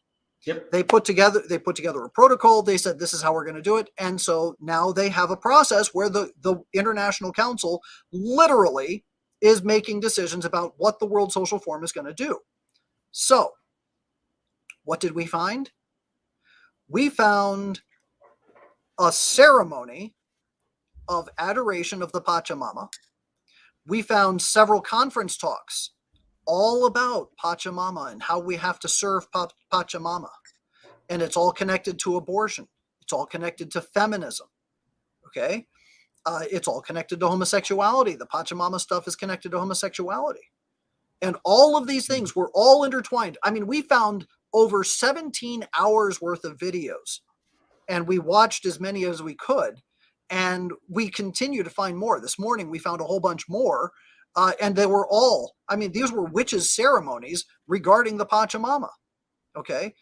Yep. They put together a protocol. They said this is how we're going to do it, and so now they have a process where the International Council literally is making decisions about what the World Social Forum is going to do. So, what did we find? We found a ceremony of adoration of the Pachamama. We found several conference talks all about Pachamama and how we have to serve Pachamama. And it's all connected to abortion. It's all connected to feminism. Okay? It's all connected to homosexuality. The Pachamama stuff is connected to homosexuality. And all of these things were all intertwined. I mean, we found over 17 hours worth of videos, and we watched as many as we could. And we continue to find more. This morning, we found a whole bunch more. And they were all, I mean, these were witches' ceremonies regarding the Pachamama. Okay?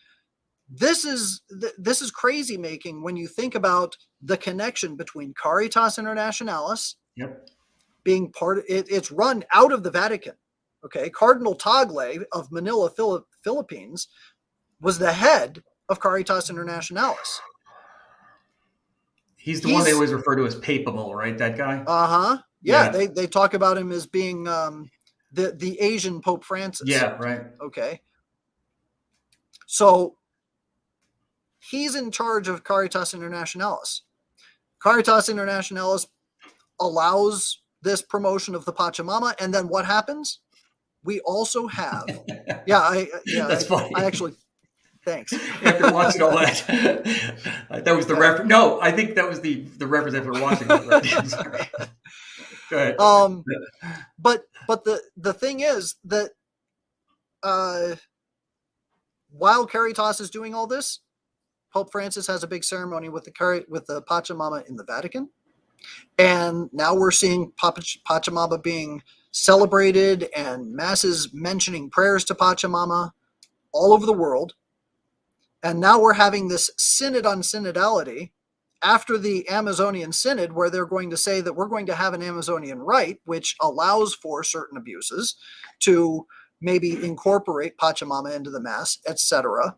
This is crazy making when you think about the connection between Caritas Internationalis being part of it. It's run out of the Vatican. Okay. Cardinal Tagle of Manila, Philippines was the head of Caritas Internationalis. He's the one they always refer to as papable, right? That guy? Uh-huh. Yeah. They talk about him as being the Asian Pope Francis. Yeah, right. Okay. So he's in charge of Caritas Internationalis. Caritas Internationalis allows this promotion of the Pachamama, and then what happens? We also have, that's funny. I actually, thanks. After watching all that, that was the reference. No, I think that was the reference after watching it. Right? Sorry. Go ahead. But the thing is that while Caritas is doing all this, Pope Francis has a big ceremony with the Pachamama in the Vatican. And now we're seeing Pachamama being celebrated and masses mentioning prayers to Pachamama all over the world. And now we're having this synod on synodality after the Amazonian Synod, where they're going to say that we're going to have an Amazonian rite, which allows for certain abuses to maybe incorporate Pachamama into the Mass, etc.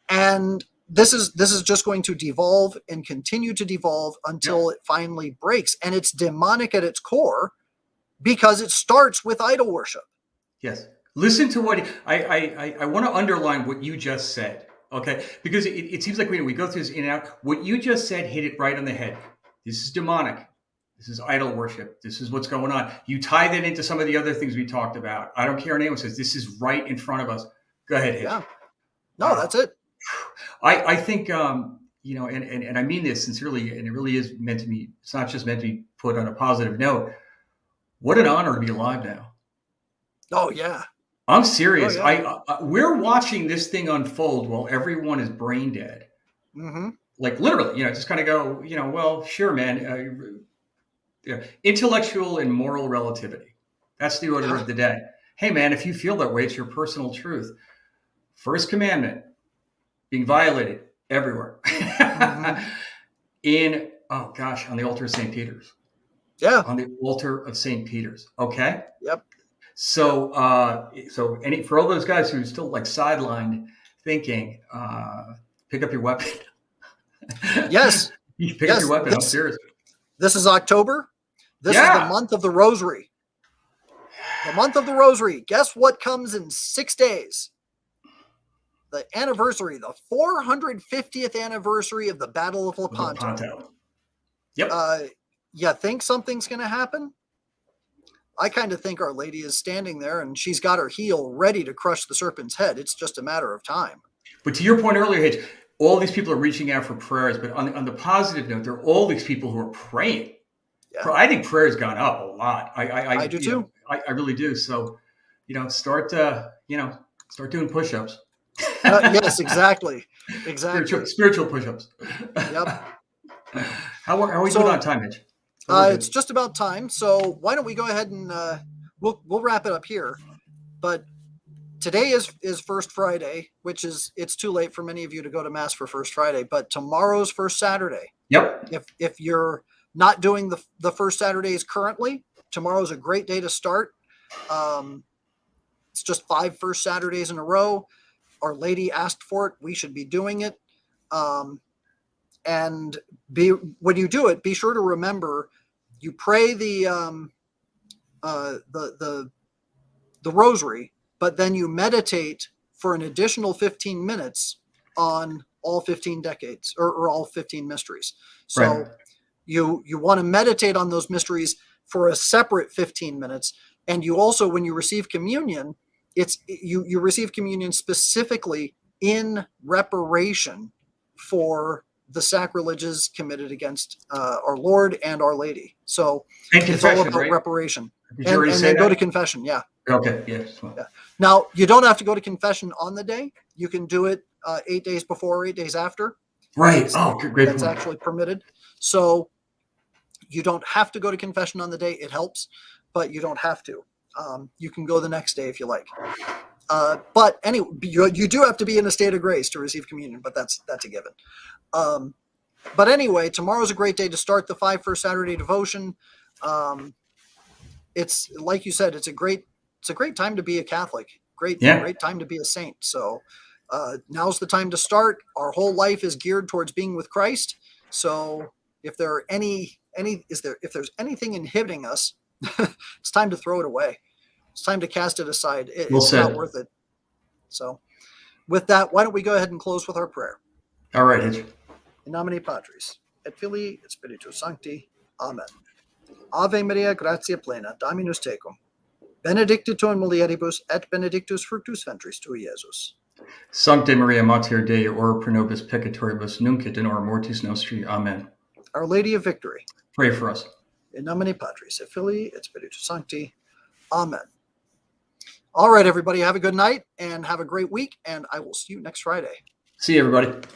And this is just going to devolve and continue to devolve until it finally breaks. And it's demonic at its core because it starts with idol worship. Yes. Listen to what I want to underline what you just said. Okay. Because it seems like we go through this in and out. What you just said hit it right on the head. This is demonic. This is idol worship. This is what's going on. You tie that into some of the other things we talked about. I don't care what anyone says. This is right in front of us. Go ahead, Hitch. Yeah. No, that's it. I think, and I mean this sincerely, and it really is meant to be, it's not just meant to be put on a positive note. What an honor to be alive now. Oh, yeah. I'm serious. Oh, yeah. We're watching this thing unfold while everyone is brain dead. Mm-hmm. Like literally, just kind of go, well, sure, man. Intellectual and moral relativity. That's the order of the day. Hey, man, if you feel that way, it's your personal truth. First commandment being violated everywhere. Mm-hmm. On the altar of St. Peter's. Yeah. On the altar of St. Peter's. Okay. Yep. So, for all those guys who are still like sidelined thinking, pick up your weapon. Yes. Pick up your weapon. I'm serious. This is October. This is the month of the Rosary. The month of the Rosary. Guess what comes in 6 days? The anniversary, the 450th anniversary of the Battle of Lepanto. Yep. You think something's going to happen? I kind of think Our Lady is standing there and she's got her heel ready to crush the serpent's head. It's just a matter of time. But to your point earlier, Hitch, all these people are reaching out for prayers. But on the positive note, there are all these people who are praying. Yeah. I think prayer has gone up a lot. I do too. I really do. So, start doing push-ups. Yes, exactly. Spiritual push-ups. Yep. How are we doing on time, Mitch? It's just about time. So why don't we go ahead and we'll wrap it up here. But today is First Friday, which is, it's too late for many of you to go to Mass for First Friday, but tomorrow's First Saturday. Yep. If you're not doing the first Saturdays currently, tomorrow's a great day to start. It's just 5 first Saturdays in a row. Our Lady asked for it. We should be doing it. And when you do it, be sure to remember you pray the rosary, but then you meditate for an additional 15 minutes on all 15 decades or all 15 mysteries. So Right. you want to meditate on those mysteries for a separate 15 minutes. And you also, when you receive communion, you receive communion specifically in reparation for the sacrileges committed against our Lord and Our Lady. So it's all about right? reparation. Did you already And say then that? go to confession. Yeah. Okay. Yes. Yeah. Now, you don't have to go to confession on the day. You can do it 8 days before or 8 days after. Right. Great That's point. actually permitted. So you don't have to go to confession on the day. It helps, but you don't have to. You can go the next day if you like. But anyway, you do have to be in a state of grace to receive communion, but that's a given. But anyway, tomorrow's a great day to start the 5 First Saturday devotion. It's like you said, it's a great time to be a Catholic. Great time to be a saint. So now's the time to start. Our whole life is geared towards being with Christ. So if there are if there's anything inhibiting us, it's time to throw it away. It's time to cast it aside. It's not worth it. So with that, why don't we go ahead and close with our prayer? All right, Hitch. In nomine Patris, et Filii, et Spiritus Sancti. Amen. Ave Maria, gratia plena, Dominus tecum. Benedicta tu in mulieribus, et benedictus fructus ventris tui, Iesus. Sancta Maria Mater Dei, ora pro nobis peccatoribus, nunc et in hora mortis nostri. Amen. Our Lady of Victory. Pray for us. In nomine Patris, et Filii, et Spiritus Sancti. Amen. All right, everybody, have a good night and have a great week, and I will see you next Friday. See you, everybody.